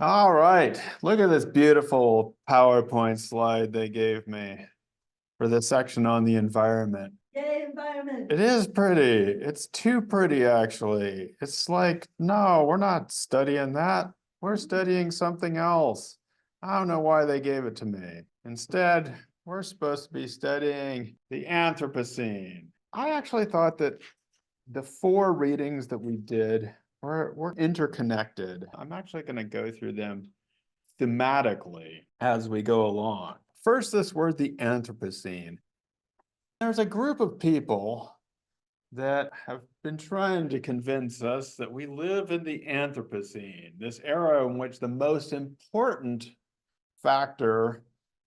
All right, look at this beautiful PowerPoint slide they gave me for this section on the environment. Yay, environment. It is pretty. It's too pretty, actually. It's like, no, we're not studying that. We're studying something else. I don't know why they gave it to me. Instead, we're supposed to be studying the Anthropocene. I actually thought that the 4 readings that we did were interconnected. I'm actually going to go through them thematically as we go along. First, this word, the Anthropocene. There's a group of people that have been trying to convince us that we live in the Anthropocene, this era in which the most important factor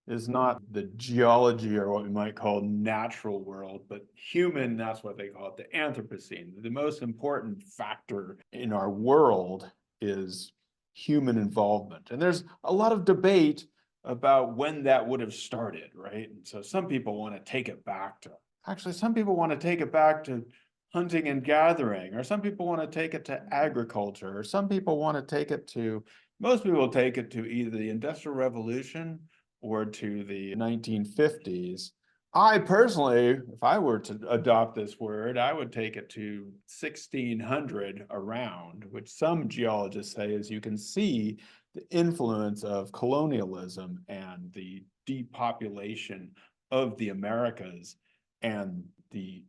is not the geology or what we might call natural world, but human, that's what they call it, the Anthropocene. The most important factor in our world is human involvement. And there's a lot of debate about when that would have started, right? And so some people want to take it back to, actually, some people want to take it back to hunting and gathering, or some people want to take it to agriculture, or some people want to take it to, most people take it to either the Industrial Revolution or to the 1950s. I personally, if I were to adopt this word, I would take it to 1600 around, which some geologists say, as you can see, the influence of colonialism and the depopulation of the Americas and the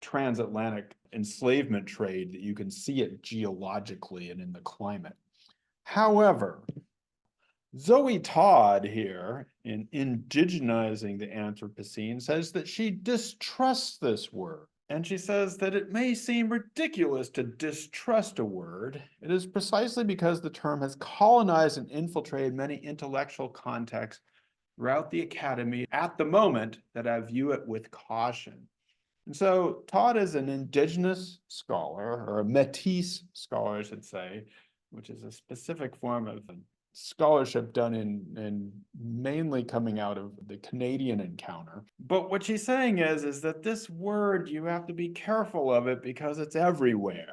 transatlantic enslavement trade, that you can see it geologically and in the climate. However, Zoe Todd here, in indigenizing the Anthropocene, says that she distrusts this word. And she says that it may seem ridiculous to distrust a word. It is precisely because the term has colonized and infiltrated many intellectual contexts throughout the academy at the moment that I view it with caution. And so Todd is an indigenous scholar, or a Métis scholar, I should say, which is a specific form of scholarship done in mainly coming out of the Canadian encounter. But what she's saying is that this word, you have to be careful of it because it's everywhere.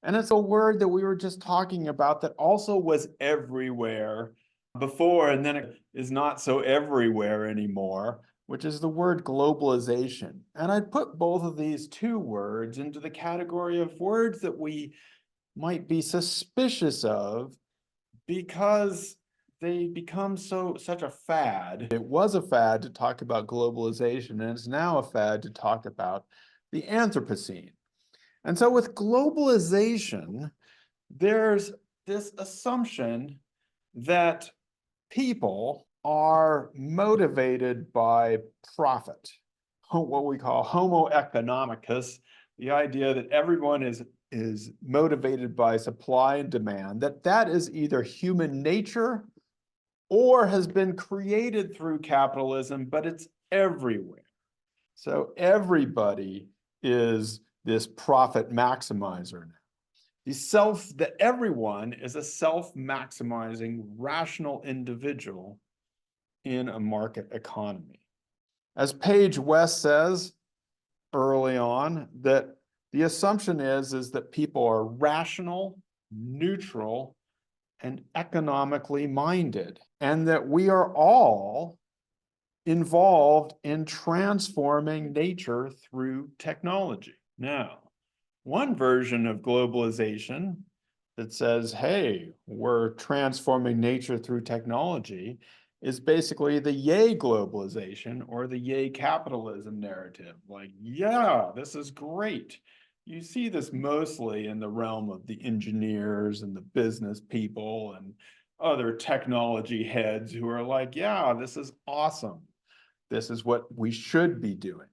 And it's a word that we were just talking about that also was everywhere before, and then it is not so everywhere anymore, which is the word globalization. And I'd put both of these 2 words into the category of words that we might be suspicious of because they become such a fad. It was a fad to talk about globalization, and it's now a fad to talk about the Anthropocene. And so with globalization, there's this assumption that people are motivated by profit, what we call homo economicus, the idea that everyone is motivated by supply and demand, that is either human nature or has been created through capitalism, but it's everywhere. So everybody is this profit maximizer now. That everyone is a self-maximizing rational individual in a market economy. As Paige West says early on, that the assumption is that people are rational, neutral, and economically minded, and that we are all involved in transforming nature through technology. Now, one version of globalization that says, hey, we're transforming nature through technology is basically the yay globalization or the yay capitalism narrative. Like, yeah, this is great. You see this mostly in the realm of the engineers and the business people and other technology heads who are like, yeah, this is awesome. This is what we should be doing.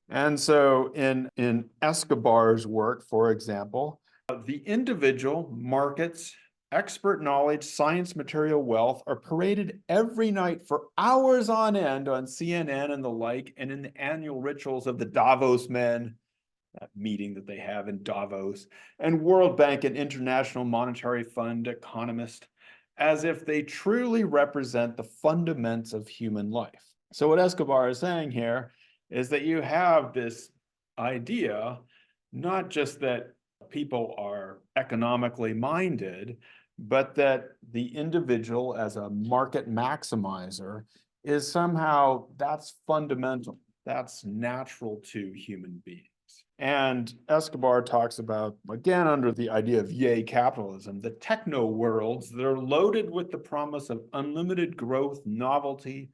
And so in Escobar's work, for example, the individual, markets, expert knowledge, science, material wealth are paraded every night for hours on end on CNN and the like, and in the annual rituals of the Davos men, that meeting that they have in Davos, and World Bank and International Monetary Fund economists, as if they truly represent the fundamentals of human life. So what Escobar is saying here is that you have this idea, not just that people are economically minded, but that the individual as a market maximizer is somehow, that's fundamental. That's natural to human beings. And Escobar talks about, again, under the idea of yay capitalism, the techno worlds that are loaded with the promise of unlimited growth, novelty,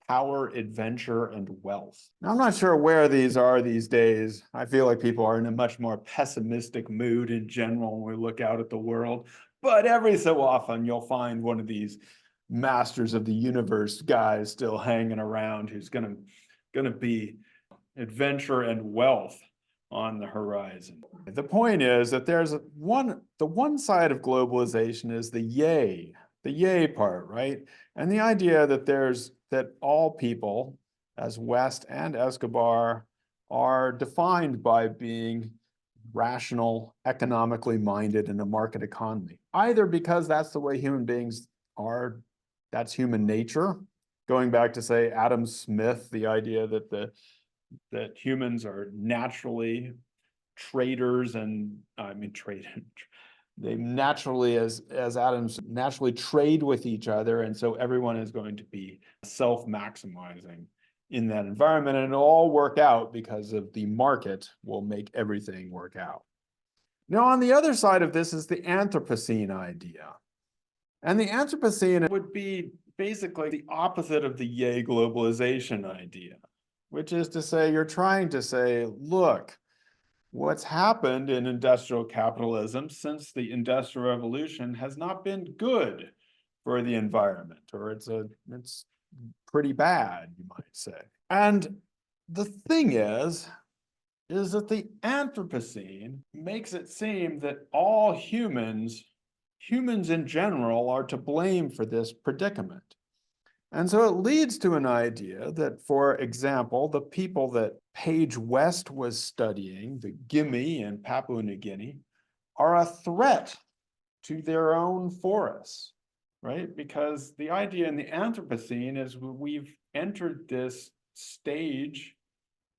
power, adventure, and wealth. Now, I'm not sure where these are these days. I feel like people are in a much more pessimistic mood in general when we look out at the world. But every so often, you'll find one of these masters of the universe guys still hanging around who's gonna be adventure and wealth on the horizon. The point is that there's the one side of globalization is the yay part, right? And the idea that all people, as West and Escobar, are defined by being rational, economically minded in a market economy, either because that's the way human beings are, that's human nature. Going back to, say, Adam Smith, the idea that humans are naturally traders, and they naturally, as Adams, naturally trade with each other, and so everyone is going to be self-maximizing in that environment, and it'll all work out because of the market will make everything work out. Now, on the other side of this is the Anthropocene idea. And the Anthropocene would be basically the opposite of the yay globalization idea, which is to say, you're trying to say, look, what's happened in industrial capitalism since the Industrial Revolution has not been good for the environment, or it's pretty bad, you might say. And the thing is that the Anthropocene makes it seem that all humans in general, are to blame for this predicament. And so it leads to an idea that, for example, the people that Paige West was studying, the Gimi in Papua New Guinea, are a threat to their own forests, right? Because the idea in the Anthropocene is we've entered this stage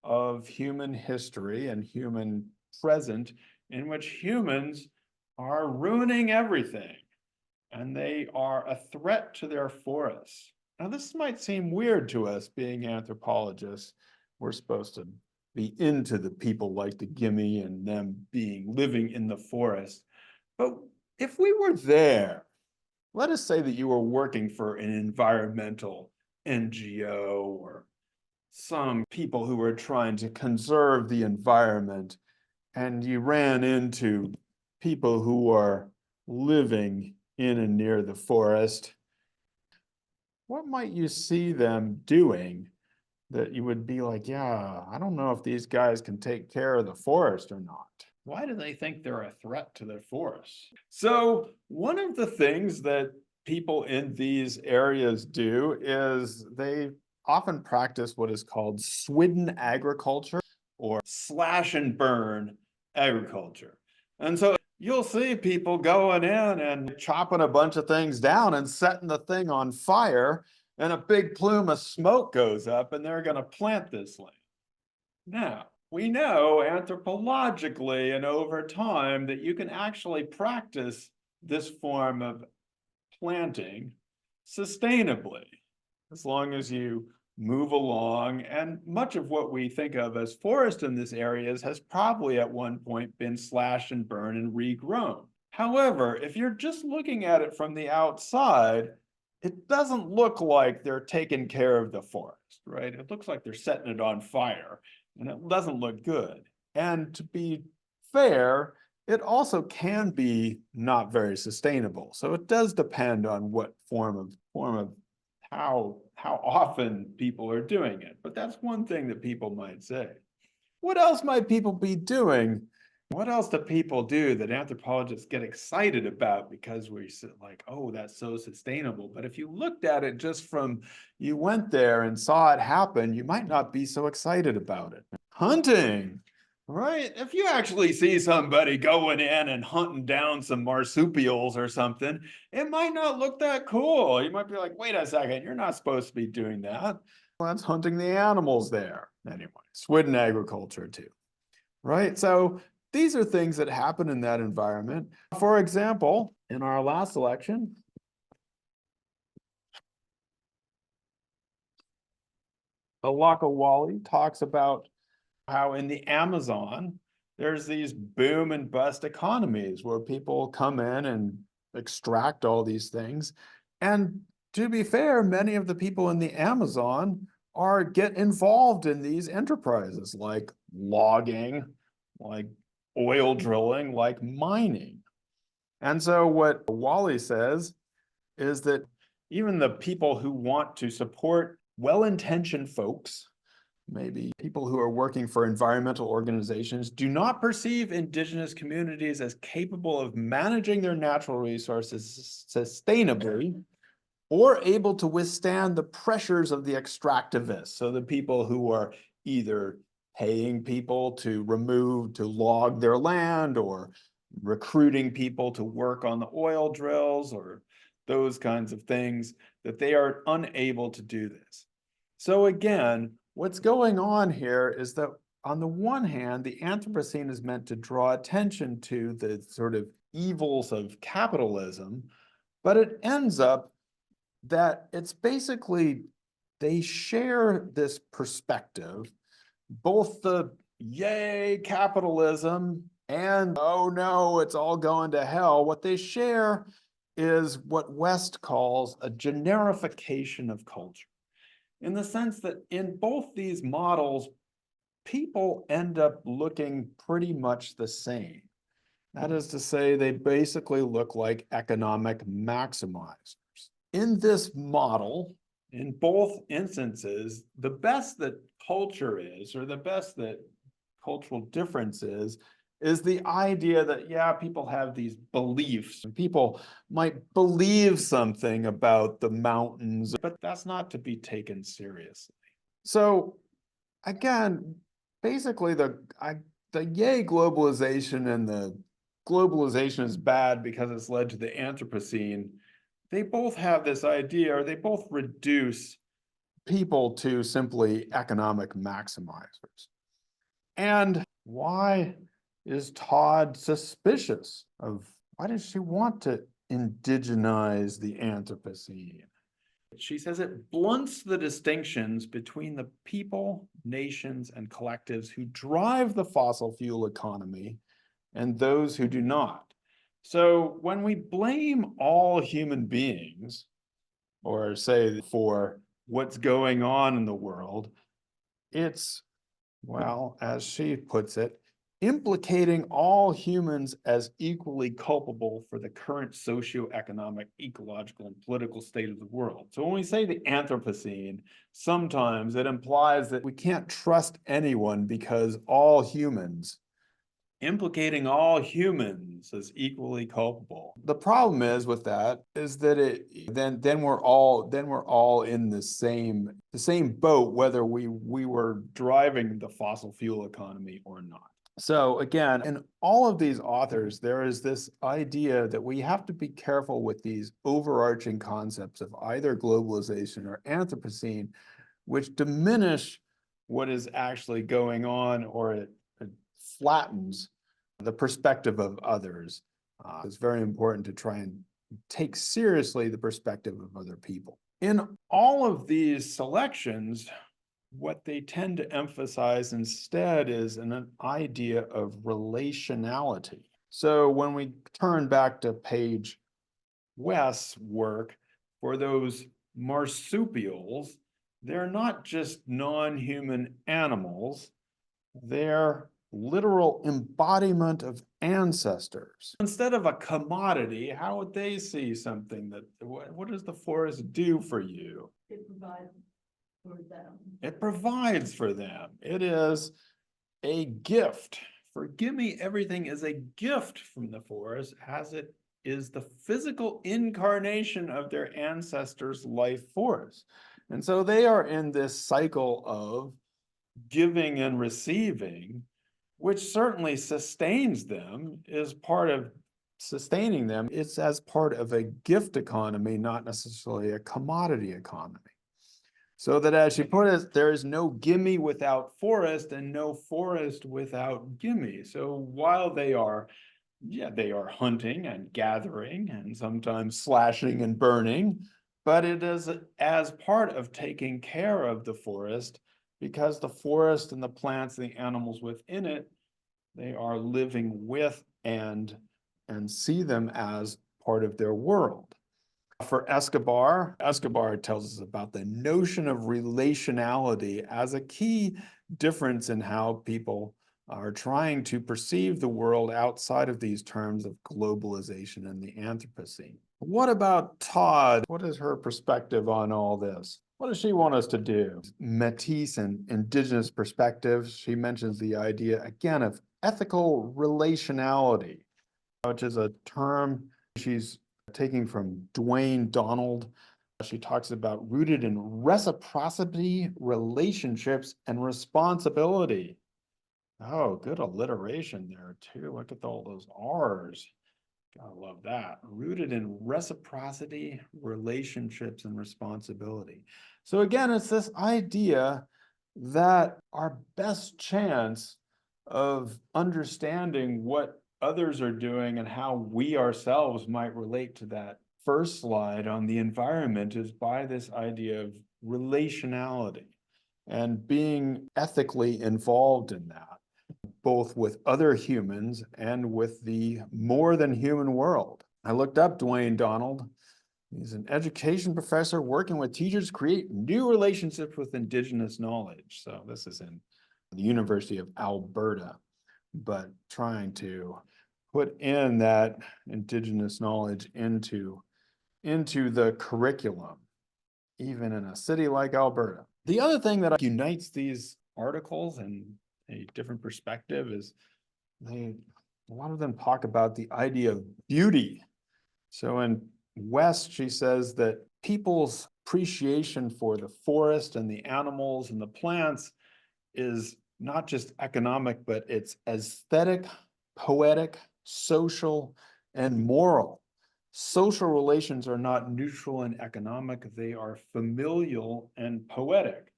of human history and human present in which humans are ruining everything, and they are a threat to their forests. Now, this might seem weird to us being anthropologists. We're supposed to be into the people like the Gimi and them living in the forest. But if we were there, let us say that you were working for an environmental NGO or some people who were trying to conserve the environment, and you ran into people who are living in and near the forest. What might you see them doing that you would be like, yeah, I don't know if these guys can take care of the forest or not? Why do they think they're a threat to the forest? So one of the things that people in these areas do is they often practice what is called swidden agriculture, or slash and burn agriculture. And so you'll see people going in and chopping a bunch of things down and setting the thing on fire, and a big plume of smoke goes up, and they're going to plant this land. Now, we know anthropologically and over time that you can actually practice this form of planting sustainably, as long as you move along. And much of what we think of as forest in these areas has probably at one point been slashed and burned and regrown. However, if you're just looking at it from the outside, it doesn't look like they're taking care of the forest, right? It looks like they're setting it on fire, and it doesn't look good. And to be fair, it also can be not very sustainable. So it does depend on what form of how often people are doing it. But that's one thing that people might say. What else might people be doing? What else do people do that anthropologists get excited about because we're like, oh, that's so sustainable? But if you looked at it just from, you went there and saw it happen, you might not be so excited about it. Hunting, right? If you actually see somebody going in and hunting down some marsupials or something, it might not look that cool. You might be like, wait a second, you're not supposed to be doing that. Well, that's hunting the animals there. Anyway, swidden agriculture too, right? So these are things that happen in that environment. For example, in our last election, Alaka Wally talks about how in the Amazon, there's these boom and bust economies where people come in and extract all these things. And to be fair, many of the people in the Amazon get involved in these enterprises like logging, like oil drilling, like mining. And so what Wally says is that even the people who want to support well-intentioned folks, maybe people who are working for environmental organizations, do not perceive indigenous communities as capable of managing their natural resources sustainably or able to withstand the pressures of the extractivists. So the people who are either paying people to log their land, or recruiting people to work on the oil drills, or those kinds of things, that they are unable to do this. So again, what's going on here is that on the one hand, the Anthropocene is meant to draw attention to the sort of evils of capitalism, but it ends up that it's basically, they share this perspective, both the yay capitalism and oh no, it's all going to hell. What they share is what West calls a generification of culture, in the sense that in both these models, people end up looking pretty much the same. That is to say, they basically look like economic maximizers. In this model, in both instances, the best that culture is, or the best that cultural difference is the idea that, yeah, people have these beliefs, and people might believe something about the mountains, but that's not to be taken seriously. So again, basically the yay globalization and the globalization is bad because it's led to the Anthropocene, they both have this idea, or they both reduce people to simply economic maximizers. And why is Todd suspicious of, why does she want to indigenize the Anthropocene? She says it blunts the distinctions between the people, nations, and collectives who drive the fossil fuel economy and those who do not. So when we blame all human beings, or say for what's going on in the world, it's, well, as she puts it, implicating all humans as equally culpable for the current socioeconomic, ecological, and political state of the world. So when we say the Anthropocene, sometimes it implies that we can't trust anyone because all humans, implicating all humans as equally culpable. The problem is with that is that then we're all in the same boat, whether we were driving the fossil fuel economy or not. So again, in all of these authors, there is this idea that we have to be careful with these overarching concepts of either globalization or Anthropocene, which diminish what is actually going on, or it flattens the perspective of others. It's very important to try and take seriously the perspective of other people. In all of these selections, what they tend to emphasize instead is an idea of relationality. So when we turn back to Paige West's work, for those marsupials, they're not just non-human animals, they're literal embodiment of ancestors. Instead of a commodity, how would they see something that, what does the forest do for you? It provides for them. It provides for them. It is a gift. Forgive me, everything is a gift from the forest, as it is the physical incarnation of their ancestors' life force. And so they are in this cycle of giving and receiving, which certainly sustains them, is part of sustaining them. It's as part of a gift economy, not necessarily a commodity economy. So that, as she put it, there is no gimme without forest and no forest without gimme. So while they are, yeah, they are hunting and gathering and sometimes slashing and burning, but it is as part of taking care of the forest, because the forest and the plants and the animals within it, they are living with and see them as part of their world. For Escobar tells us about the notion of relationality as a key difference in how people are trying to perceive the world outside of these terms of globalization and the Anthropocene. What about Todd? What is her perspective on all this? What does she want us to do? Métis and indigenous perspectives. She mentions the idea again of ethical relationality, which is a term she's taking from Dwayne Donald. She talks about rooted in reciprocity, relationships, and responsibility. Oh, good alliteration there too. Look at all those R's. I love that. Rooted in reciprocity, relationships, and responsibility. So again, it's this idea that our best chance of understanding what others are doing and how we ourselves might relate to that first slide on the environment is by this idea of relationality and being ethically involved in that, both with other humans and with the more than human world. I looked up Dwayne Donald. He's an education professor working with teachers to create new relationships with indigenous knowledge. So this is in the University of Alberta, but trying to put in that indigenous knowledge into the curriculum, even in a city like Alberta. The other thing that unites these articles and a different perspective is a lot of them talk about the idea of beauty. So in West, she says that people's appreciation for the forest and the animals and the plants is not just economic, but it's aesthetic, poetic, social, and moral. Social relations are not neutral and economic, they are familial and poetic.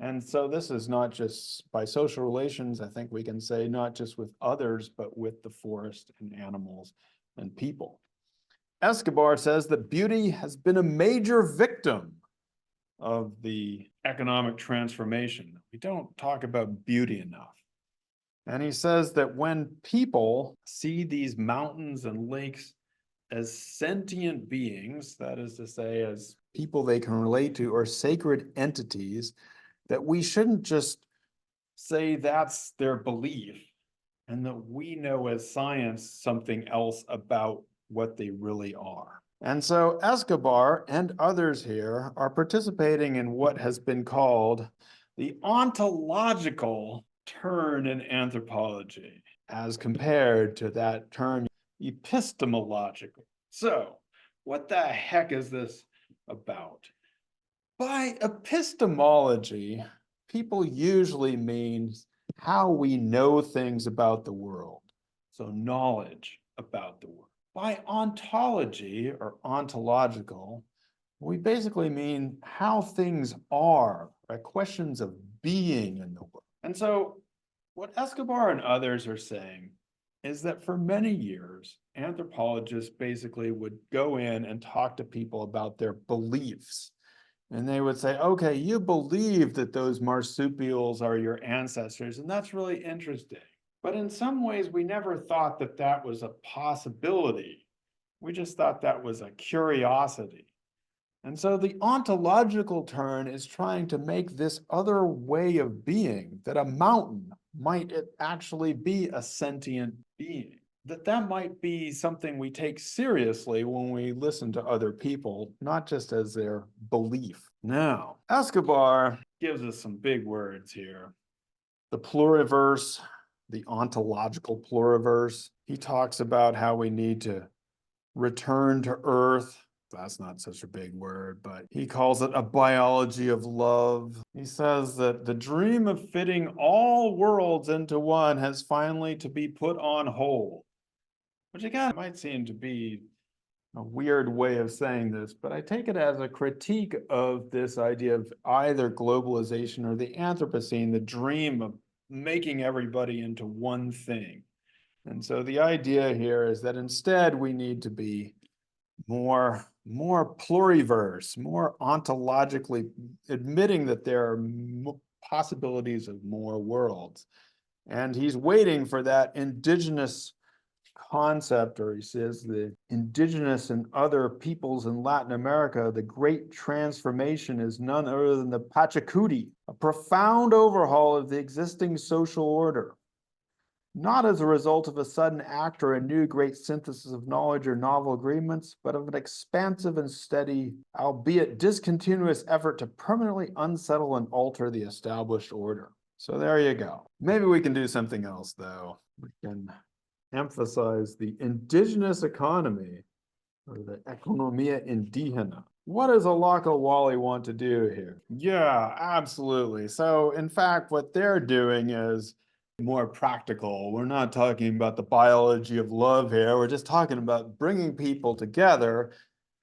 And so this is not just by social relations, I think we can say not just with others, but with the forest and animals and people. Escobar says that beauty has been a major victim of the economic transformation. We don't talk about beauty enough. And he says that when people see these mountains and lakes as sentient beings, that is to say, as people they can relate to, or sacred entities, that we shouldn't just say that's their belief and that we know as science something else about what they really are. And so Escobar and others here are participating in what has been called the ontological turn in anthropology, as compared to that term epistemological. So what the heck is this about? By epistemology, people usually mean how we know things about the world. So knowledge about the world. By ontology or ontological, we basically mean how things are, right? Questions of being in the world. And so what Escobar and others are saying is that for many years, anthropologists basically would go in and talk to people about their beliefs. And they would say, okay, you believe that those marsupials are your ancestors, and that's really interesting. But in some ways, we never thought that that was a possibility. We just thought that was a curiosity. And so the ontological turn is trying to make this other way of being, that a mountain might actually be a sentient being, that might be something we take seriously when we listen to other people, not just as their belief. Now, Escobar gives us some big words here. The pluriverse, the ontological pluriverse. He talks about how we need to return to Earth. That's not such a big word, but he calls it a biology of love. He says that the dream of fitting all worlds into one has finally to be put on hold, which again might seem to be a weird way of saying this, but I take it as a critique of this idea of either globalization or the Anthropocene, the dream of making everybody into one thing. And so the idea here is that instead we need to be more pluriverse, more ontologically admitting that there are possibilities of more worlds. And he's waiting for that indigenous concept, or he says the indigenous and other peoples in Latin America, the great transformation is none other than the Pachacuti, a profound overhaul of the existing social order, not as a result of a sudden act or a new great synthesis of knowledge or novel agreements, but of an expansive and steady, albeit discontinuous effort to permanently unsettle and alter the established order. So there you go. Maybe we can do something else, though. We can emphasize the indigenous economy, or the economia indígena. What does Alaka Wally want to do here? Yeah, absolutely. So in fact, what they're doing is more practical. We're not talking about the biology of love here. We're just talking about bringing people together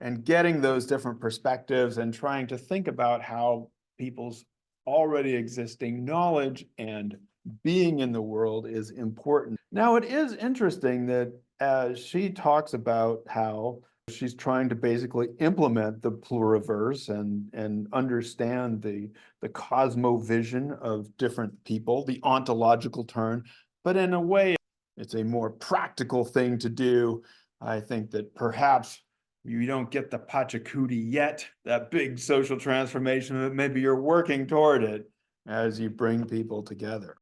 and getting those different perspectives and trying to think about how people's already existing knowledge and being in the world is important. Now, it is interesting that as she talks about how she's trying to basically implement the pluriverse and understand the cosmovision of different people, the ontological turn, but in a way, it's a more practical thing to do. I think that perhaps you don't get the Pachacuti yet, that big social transformation, but maybe you're working toward it as you bring people together.